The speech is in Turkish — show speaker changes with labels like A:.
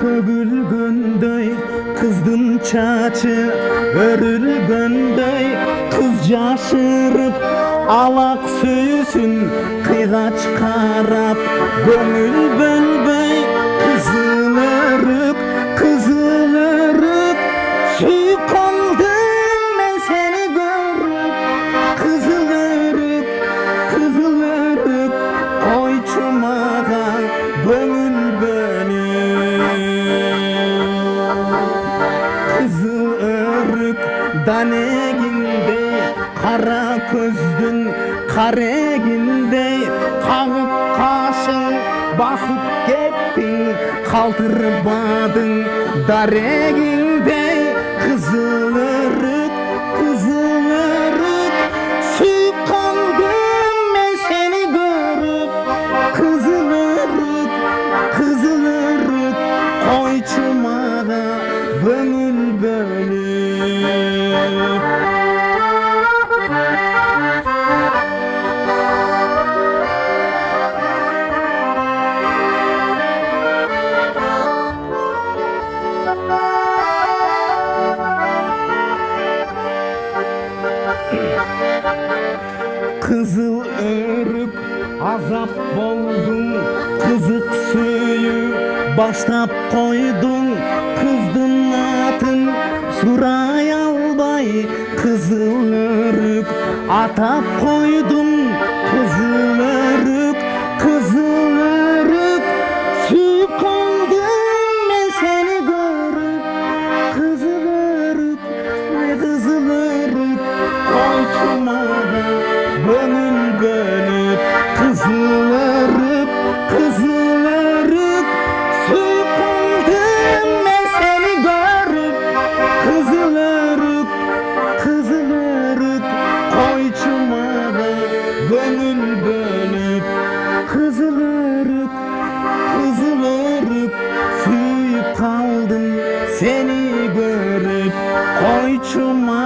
A: Tөгülgöndöy kızdın çaçı, örülgöndöy kız jaşırıp alak süysün kıygaç karap. Gönül bölböy kızıl örüp süyüp kaldım ben seni görüp. Kızıl örüp koy çumağa gönül kızıl örük daneginde kara közdün kareginde kağıp kaşın basıp kettin kaldırmadın dareginde. Kızıl örük süyüp kaldım ben seni görüp. Kızıl örük koy çumağa gönül bölüp. Kızıl örük azap boldun, kızık suyu başlap koydun. Kızdın atın Suray albay, kızıl örük atap koydun. Kızıl örük süyüp kaldım ben seni görüp. Kızıl örük koy çumağa gönül bölüp. Kızıl örük süyüp kaldım ben seni görüp. Kızıl örük koy çumağa gönül bölüp. Kızıl örük süyüp kaldım seni görüp. Koy çumağa